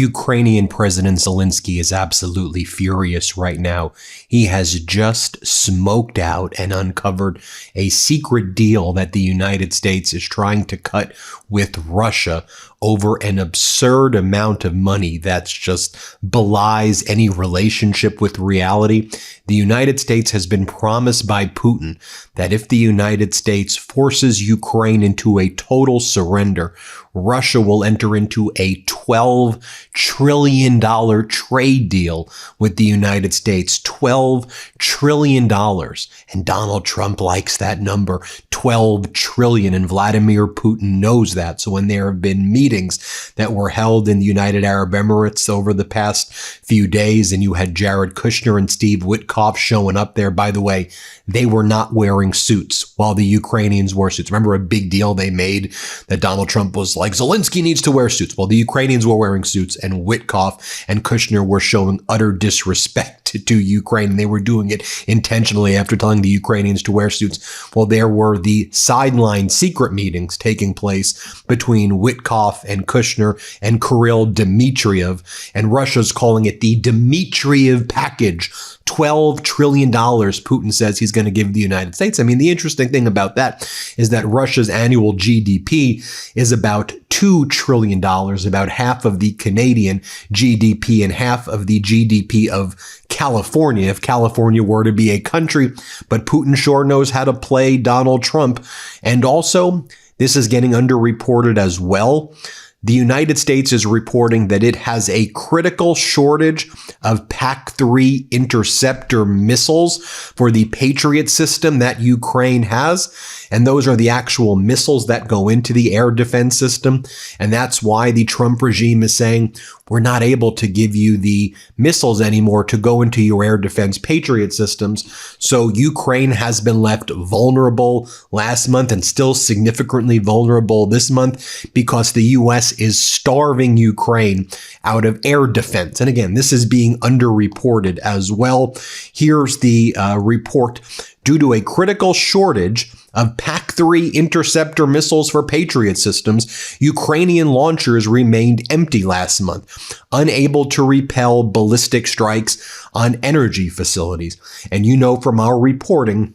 Ukrainian President Zelenskyy is absolutely furious right now. He has just smoked out and uncovered a secret deal that the United States is trying to cut with Russia over an absurd amount of money that's just belies any relationship with reality. The United States has been promised by Putin that if the United States forces Ukraine into a total surrender, Russia will enter into a $12 trillion trade deal with the United States. $12 trillion. And Donald Trump likes that number, 12 trillion. And Vladimir Putin knows that. So when there have been meetings that were held in the United Arab Emirates over the past few days, and you had Jared Kushner and Steve Witkoff showing up there, by the way, they were not wearing suits while the Ukrainians wore suits. Remember a big deal they made that Donald Trump was like, Zelenskyy needs to wear suits. Well, the Ukrainians were wearing suits, and Witkoff and Kushner were showing utter disrespect to Ukraine. And they were doing it intentionally after telling the Ukrainians to wear suits. Well, there were the sideline secret meetings taking place between Witkoff and Kushner and Kirill Dmitriev, and Russia's calling it the Dmitriev package. $12 trillion Putin says he's going to give the United States. I mean, the interesting thing about that is that Russia's annual GDP is about $2 trillion, about half of the Canadian GDP and half of the GDP of California, if California were to be a country. But Putin sure knows how to play Donald Trump. And also, this is getting underreported as well. The United States is reporting that it has a critical shortage of PAC-3 interceptor missiles for the Patriot system that Ukraine has. And those are the actual missiles that go into the air defense system. And that's why the Trump regime is saying, we're not able to give you the missiles anymore to go into your air defense Patriot systems. So Ukraine has been left vulnerable last month and still significantly vulnerable this month because the U.S. is starving Ukraine out of air defense. And again, this is being underreported as well. Here's the report. Due to a critical shortage of PAC-3 interceptor missiles for Patriot systems, Ukrainian launchers remained empty last month, unable to repel ballistic strikes on energy facilities. And you know from our reporting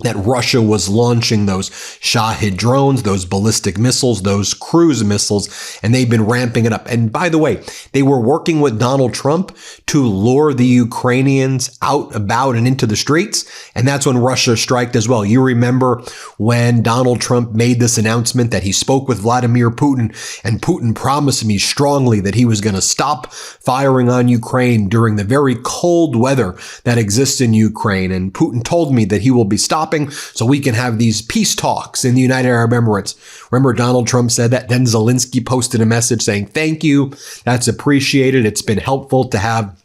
that Russia was launching those Shahid drones, those ballistic missiles, those cruise missiles, and they've been ramping it up. And by the way, they were working with Donald Trump to lure the Ukrainians out, about, and into the streets. And that's when Russia striked as well. You remember when Donald Trump made this announcement that he spoke with Vladimir Putin, and Putin promised me strongly that he was going to stop firing on Ukraine during the very cold weather that exists in Ukraine. And Putin told me that he will be stopping so we can have these peace talks in the United Arab Emirates. Remember, Donald Trump said that. Then Zelenskyy posted a message saying, thank you. That's appreciated. It's been helpful to have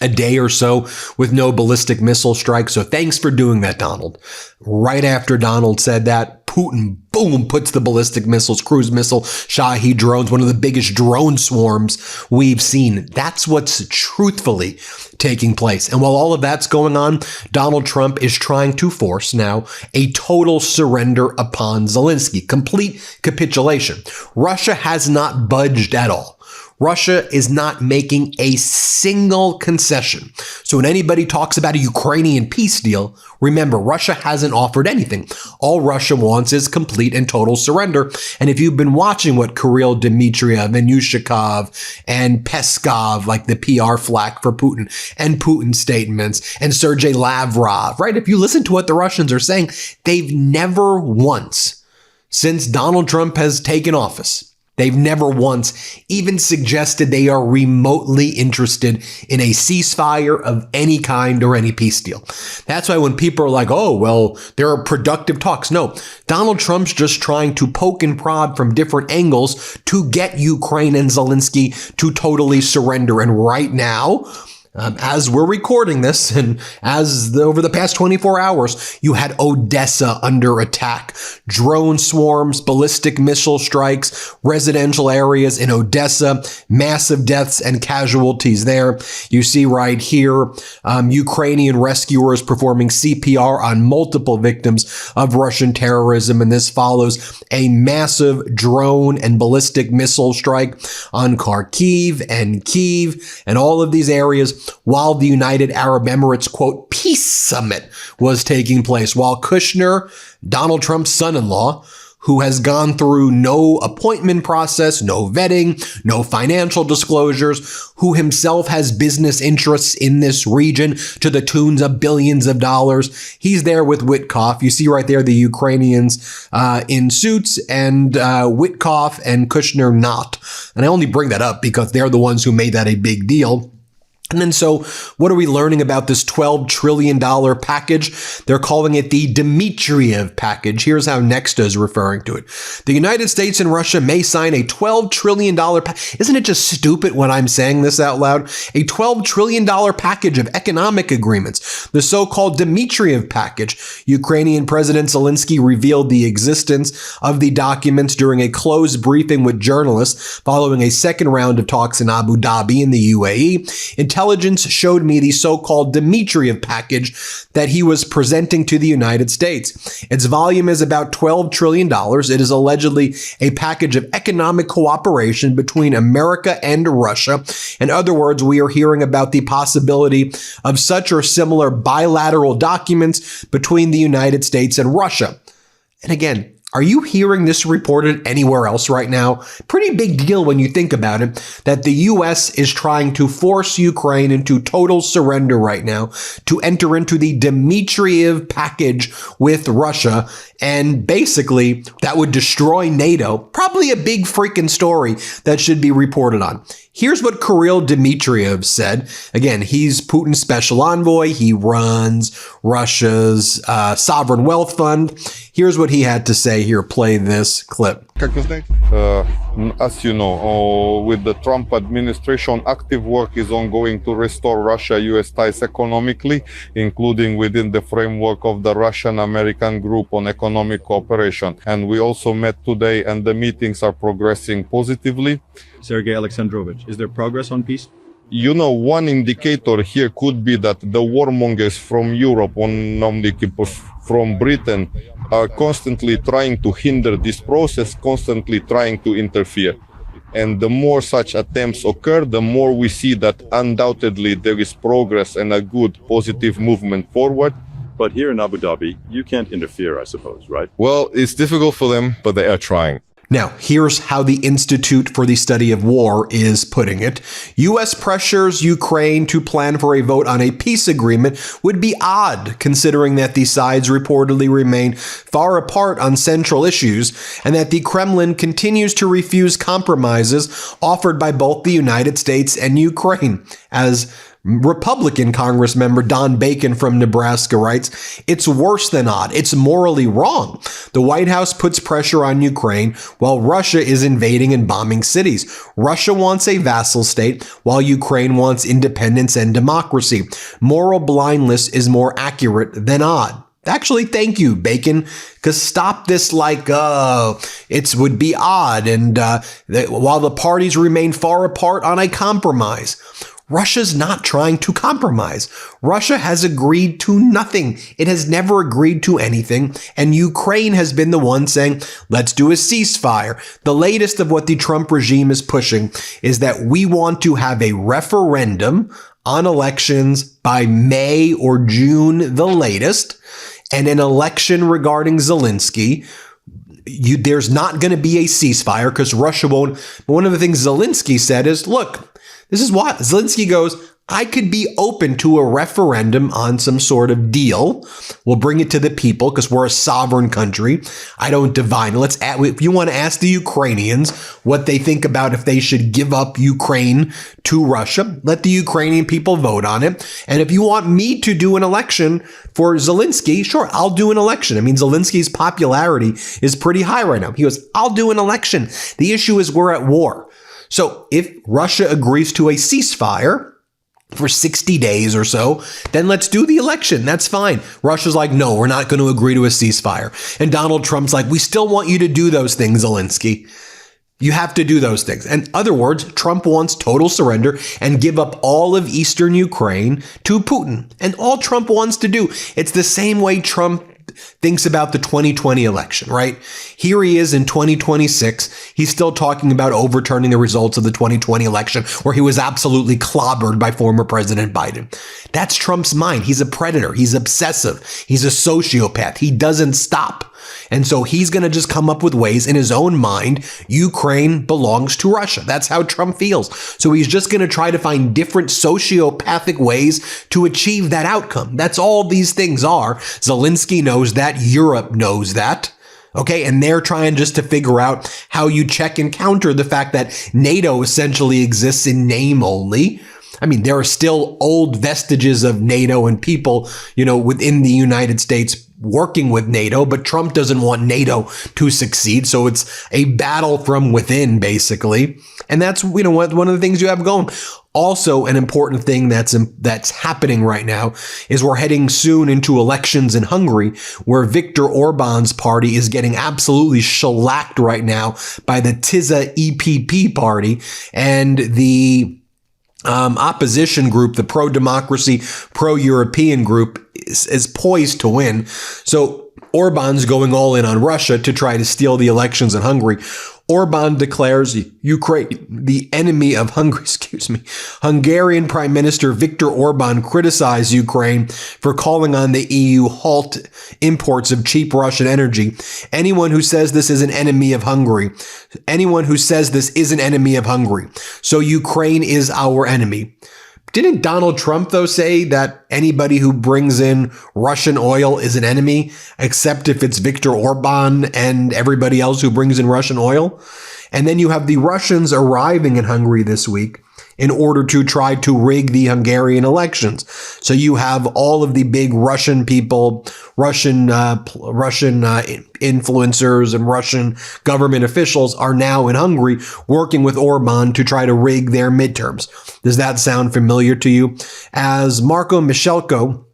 a day or so with no ballistic missile strikes. So thanks for doing that, Donald. Right after Donald said that, Putin, boom, puts the ballistic missiles, cruise missile, Shahid drones, one of the biggest drone swarms we've seen. That's what's truthfully taking place. And while all of that's going on, Donald Trump is trying to force now a total surrender upon Zelenskyy, complete capitulation. Russia has not budged at all. Russia is not making a single concession. So when anybody talks about a Ukrainian peace deal, remember, Russia hasn't offered anything. All Russia wants is complete and total surrender. And if you've been watching what Kirill Dmitriev and Yushakov and Peskov, like the PR flack for Putin, and Putin's statements, and Sergei Lavrov, right? If you listen to what the Russians are saying, they've never once, since Donald Trump has taken office, they've never once even suggested they are remotely interested in a ceasefire of any kind or any peace deal. That's why when people are like, oh, well, there are productive talks. No, Donald Trump's just trying to poke and prod from different angles to get Ukraine and Zelenskyy to totally surrender. And right now, As we're recording this, and over the past 24 hours, you had Odessa under attack. Drone swarms, ballistic missile strikes, residential areas in Odessa, massive deaths and casualties there. You see right here, Ukrainian rescuers performing CPR on multiple victims of Russian terrorism, and this follows a massive drone and ballistic missile strike on Kharkiv and Kyiv and all of these areas, while the United Arab Emirates, quote, peace summit was taking place, while Kushner, Donald Trump's son-in-law, who has gone through no appointment process, no vetting, no financial disclosures, who himself has business interests in this region to the tunes of billions of dollars. He's there with Witkoff. You see right there the Ukrainians in suits, and Witkoff and Kushner not. And I only bring that up because they're the ones who made that a big deal. And then so what are we learning about this $12 trillion package? They're calling it the Dmitriev package. Here's how Nexta is referring to it. The United States and Russia may sign a $12 trillion Isn't it just stupid when I'm saying this out loud? A $12 trillion package of economic agreements, the so-called Dmitriev package. Ukrainian President Zelenskyy revealed the existence of the documents during a closed briefing with journalists following a second round of talks in Abu Dhabi in the UAE. Intelligence showed me the so-called Dmitriev package that he was presenting to the United States. Its volume is about $12 trillion. It is allegedly a package of economic cooperation between America and Russia. In other words, we are hearing about the possibility of such or similar bilateral documents between the United States and Russia. And again, are you hearing this reported anywhere else right now? Pretty big deal when you think about it, that the U.S. is trying to force Ukraine into total surrender right now to enter into the Dmitriev package with Russia. And basically, that would destroy NATO. Probably a big freaking story that should be reported on. Here's what Kirill Dmitriev said. Again, he's Putin's special envoy. He runs Russia's sovereign wealth fund. Here's what he had to say here. Play this clip. As you know, with the Trump administration, active work is ongoing to restore Russia-US ties economically, including within the framework of the Russian-American Group on Economic Cooperation. And we also met today, and the meetings are progressing positively. Sergei Alexandrovich, is there progress on peace? You know, one indicator here could be that the warmongers from Europe, from Britain, are constantly trying to hinder this process, constantly trying to interfere. And the more such attempts occur, the more we see that undoubtedly there is progress and a good, positive movement forward. But here in Abu Dhabi, you can't interfere, I suppose, right? Well, it's difficult for them, but they are trying. Now, here's how the Institute for the Study of War is putting it. U.S. pressures Ukraine to plan for a vote on a peace agreement would be odd, considering that the sides reportedly remain far apart on central issues, and that the Kremlin continues to refuse compromises offered by both the United States and Ukraine. As Republican Congress member Don Bacon from Nebraska writes, it's worse than odd. It's morally wrong. The White House puts pressure on Ukraine while Russia is invading and bombing cities. Russia wants a vassal state while Ukraine wants independence and democracy. Moral blindness is more accurate than odd. Actually, thank you, Bacon, because stop this it would be odd. And while the parties remain far apart on a compromise, Russia's not trying to compromise. Russia has agreed to nothing. It has never agreed to anything. And Ukraine has been the one saying, let's do a ceasefire. The latest of what the Trump regime is pushing is that we want to have a referendum on elections by May or June, the latest, and an election regarding Zelenskyy. There's not going to be a ceasefire because Russia won't. One of the things Zelenskyy said is, look, this is what Zelenskyy goes, I could be open to a referendum on some sort of deal. We'll bring it to the people because we're a sovereign country. I don't divine. If you want to ask the Ukrainians what they think about if they should give up Ukraine to Russia, let the Ukrainian people vote on it. And if you want me to do an election for Zelenskyy, sure, I'll do an election. I mean, Zelensky's popularity is pretty high right now. He goes, I'll do an election. The issue is we're at war. So if Russia agrees to a ceasefire, for 60 days or so, then let's do the election. That's fine. Russia's like, no, we're not going to agree to a ceasefire. And Donald Trump's like, we still want you to do those things, Zelenskyy. You have to do those things. In other words, Trump wants total surrender and give up all of eastern Ukraine to Putin. And all Trump wants to do, it's the same way Trump thinks about the 2020 election, right? Here he is in 2026. He's still talking about overturning the results of the 2020 election, where he was absolutely clobbered by former President Biden. That's Trump's mind. He's a predator. He's obsessive. He's a sociopath. He doesn't stop. And so he's going to just come up with ways in his own mind. Ukraine belongs to Russia. That's how Trump feels. So he's just going to try to find different sociopathic ways to achieve that outcome. That's all these things are. Zelenskyy knows that. Europe knows that. Okay, and they're trying just to figure out how you check and counter the fact that NATO essentially exists in name only. I mean, there are still old vestiges of NATO and people, within the United States working with NATO, but Trump doesn't want NATO to succeed. So it's a battle from within, basically. And that's, one of the things you have going. Also, an important thing that's happening right now is we're heading soon into elections in Hungary, where Viktor Orban's party is getting absolutely shellacked right now by the TISA EPP party, and the opposition group, the pro-democracy, pro-European group, is poised to win. So Orban's going all in on Russia to try to steal the elections in Hungary. Orban declares Ukraine the enemy of Hungary. Hungarian Prime Minister Viktor Orban criticized Ukraine for calling on the EU halt imports of cheap Russian energy. Anyone who says this is an enemy of Hungary. Anyone who says this is an enemy of Hungary. So Ukraine is our enemy. Didn't Donald Trump, though, say that anybody who brings in Russian oil is an enemy, except if it's Viktor Orban and everybody else who brings in Russian oil? And then you have the Russians arriving in Hungary this week in order to try to rig the Hungarian elections. So you have all of the big Russian people, Russian influencers and Russian government officials are now in Hungary working with Orban to try to rig their midterms. Does that sound familiar to you? As Marco Michelko,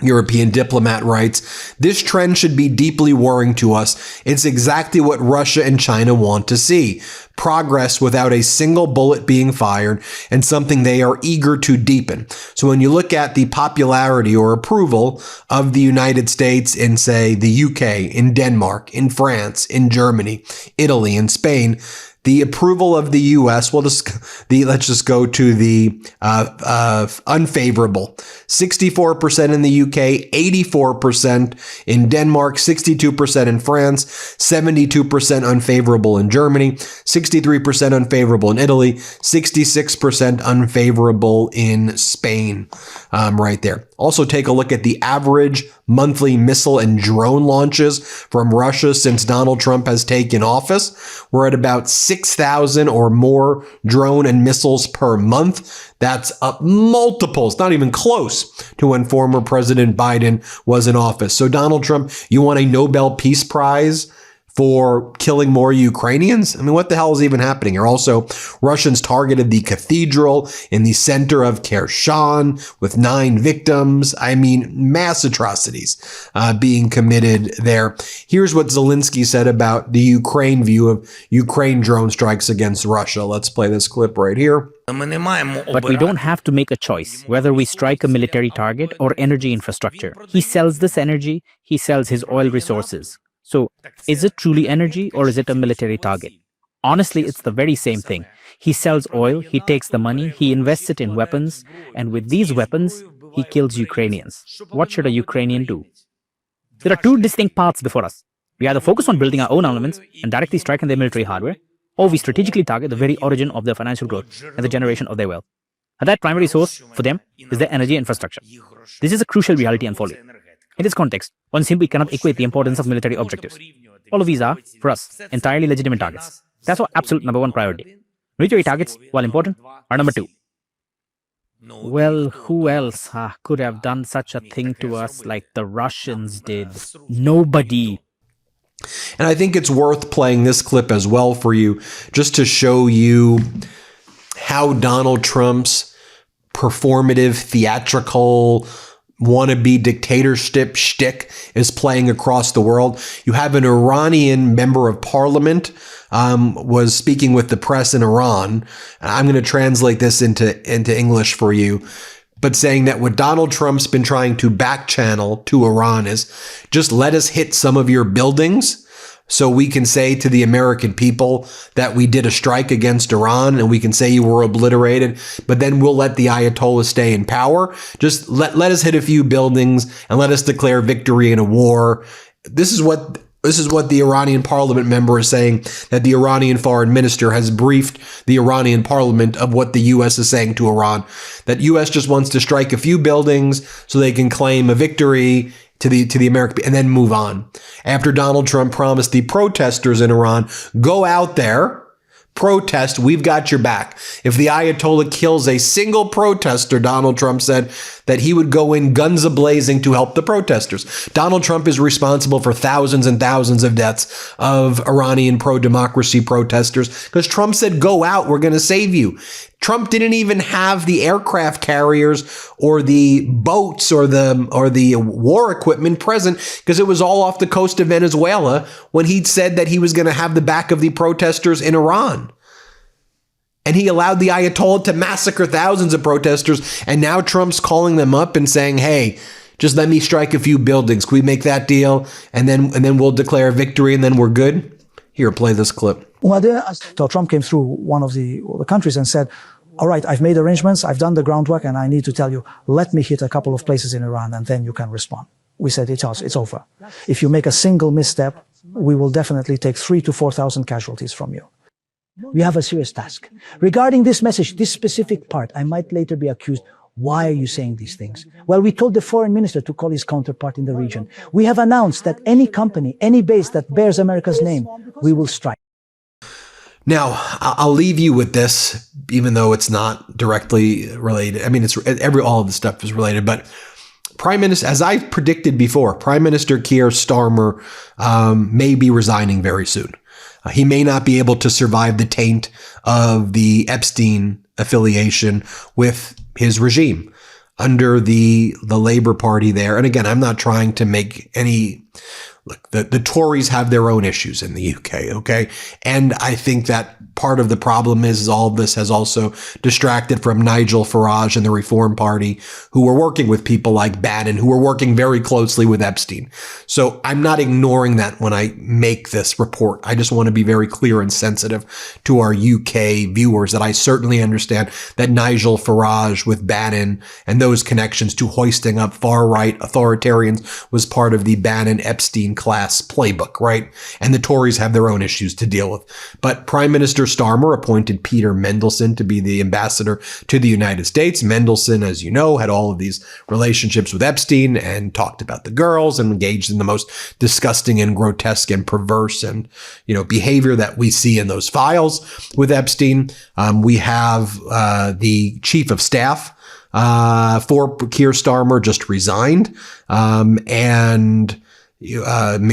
European diplomat, writes, this trend should be deeply worrying to us. It's exactly what Russia and China want to see. Progress without a single bullet being fired, and something they are eager to deepen. So when you look at the popularity or approval of the United States in, say, the UK, in Denmark, in France, in Germany, Italy, and Spain, the approval of the U.S., let's just go to the unfavorable. 64% in the U.K., 84% in Denmark, 62% in France, 72% unfavorable in Germany, 63% unfavorable in Italy, 66% unfavorable in Spain, right there. Also, take a look at the average monthly missile and drone launches from Russia since Donald Trump has taken office. We're at about 6,000 or more drone and missiles per month. That's up multiples, not even close to when former President Biden was in office. So Donald Trump, you want a Nobel Peace Prize for killing more Ukrainians? I mean, what the hell is even happening here? Also, Russians targeted the cathedral in the center of Kherson with 9 victims. I mean, mass atrocities being committed there. Here's what Zelenskyy said about the Ukraine view of Ukraine drone strikes against Russia. Let's play this clip right here. But we don't have to make a choice whether we strike a military target or energy infrastructure. He sells this energy, he sells his oil resources. So, is it truly energy or is it a military target? Honestly, it's the very same thing. He sells oil, he takes the money, he invests it in weapons, and with these weapons, he kills Ukrainians. What should a Ukrainian do? There are 2 distinct paths before us. We either focus on building our own armaments and directly strike on their military hardware, or we strategically target the very origin of their financial growth and the generation of their wealth. And that primary source for them is their energy infrastructure. This is a crucial reality unfolding. In this context, one simply cannot equate the importance of military objectives. All of these are, for us, entirely legitimate targets. That's our absolute number 1 priority. Military targets, while important, are number 2. Well, who else could have done such a thing to us like the Russians did? Nobody. And I think it's worth playing this clip as well for you, just to show you how Donald Trump's performative, theatrical, wannabe dictatorship shtick is playing across the world. You have an Iranian member of parliament was speaking with the press in Iran. I'm going to translate this into English for you, but saying that what Donald Trump's been trying to back channel to Iran is just let us hit some of your buildings so we can say to the American people that we did a strike against Iran, and we can say you were obliterated, but then we'll let the Ayatollah stay in power. Just let us hit a few buildings and let us declare victory in a war. This is what the Iranian parliament member is saying, that the Iranian foreign minister has briefed the Iranian parliament of what the U.S. is saying to Iran, that U.S. just wants to strike a few buildings so they can claim a victory to the American, and then move on. After Donald Trump promised the protesters in Iran, go out there, protest, we've got your back. If the Ayatollah kills a single protester, Donald Trump said that he would go in guns a-blazing to help the protesters. Donald Trump is responsible for thousands and thousands of deaths of Iranian pro-democracy protesters because Trump said, go out, we're going to save you. Trump didn't even have the aircraft carriers or the boats or the war equipment present because it was all off the coast of Venezuela when he'd said that he was going to have the back of the protesters in Iran. And he allowed the Ayatollah to massacre thousands of protesters. And now Trump's calling them up and saying, hey, just let me strike a few buildings. Can we make that deal? And then we'll declare victory and then we're good. Here, play this clip. So Trump came through one of the countries and said, all right, I've made arrangements, I've done the groundwork, and I need to tell you, let me hit a couple of places in Iran, and then you can respond. We said, it's over. If you make a single misstep, we will definitely take 3,000 to 4,000 casualties from you. We have a serious task. Regarding this message, this specific part, I might later be accused, why are you saying these things? Well, we told the foreign minister to call his counterpart in the region. We have announced that any company, any base that bears America's name, we will strike. Now, I'll leave you with this, even though it's not directly related. I mean, all of the stuff is related, but Prime Minister, as I've predicted before, Prime Minister Keir Starmer may be resigning very soon. He may not be able to survive the taint of the Epstein affiliation with his regime under the Labour Party there. And again, I'm not trying to make any... Look, the Tories have their own issues in the UK, okay? And I think that part of the problem is all of this has also distracted from Nigel Farage and the Reform Party, who were working with people like Bannon, who were working very closely with Epstein. So I'm not ignoring that when I make this report. I just want to be very clear and sensitive to our UK viewers that I certainly understand that Nigel Farage with Bannon and those connections to hoisting up far-right authoritarians was part of the Bannon-Epstein class playbook, right? And the Tories have their own issues to deal with. But Prime Minister Starmer appointed Peter Mendelsohn to be the ambassador to the United States. Mendelsohn, as you know, had all of these relationships with Epstein and talked about the girls and engaged in the most disgusting and grotesque and perverse and, behavior that we see in those files with Epstein. We have the chief of staff for Keir Starmer just resigned, and Morgan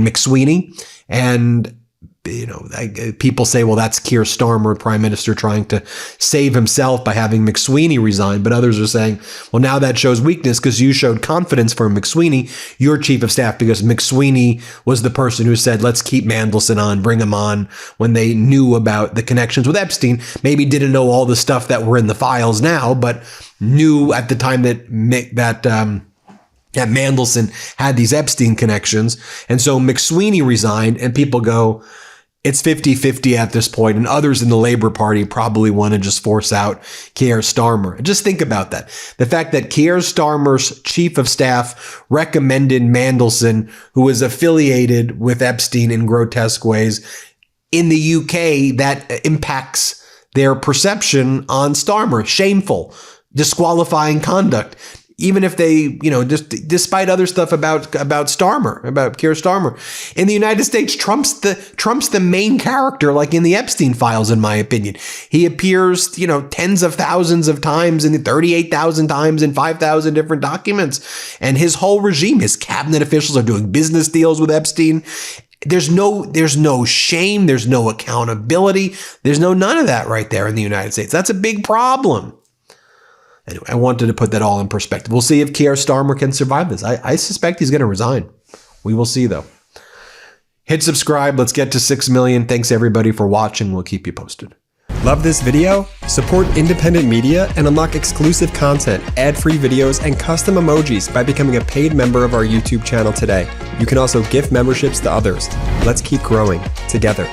McSweeney, and people say, well, that's Keir Starmer, Prime Minister, trying to save himself by having McSweeney resign. But others are saying, well, now that shows weakness because you showed confidence for McSweeney, your chief of staff, because McSweeney was the person who said, let's keep Mandelson on, bring him on, when they knew about the connections with Epstein. Maybe didn't know all the stuff that were in the files now, but knew at the time that Mandelson had these Epstein connections. And so McSweeney resigned, and people go, it's 50-50 at this point, and others in the Labour Party probably want to just force out Keir Starmer. Just think about that. The fact that Keir Starmer's chief of staff recommended Mandelson, who is affiliated with Epstein in grotesque ways, in the UK, that impacts their perception on Starmer. Shameful, disqualifying conduct. Even if they, despite other stuff about Starmer, about Keir Starmer. In the United States, Trump's the main character, like in the Epstein files, in my opinion. He appears, tens of thousands of times, in 38,000 times in 5,000 different documents. And his whole regime, his cabinet officials are doing business deals with Epstein. There's no shame. There's no accountability. There's none of that right there in the United States. That's a big problem. Anyway, I wanted to put that all in perspective. We'll see if Keir Starmer can survive this. I suspect he's going to resign. We will see, though. Hit subscribe. Let's get to 6 million. Thanks, everybody, for watching. We'll keep you posted. Love this video? Support independent media and unlock exclusive content, ad-free videos, and custom emojis by becoming a paid member of our YouTube channel today. You can also gift memberships to others. Let's keep growing together.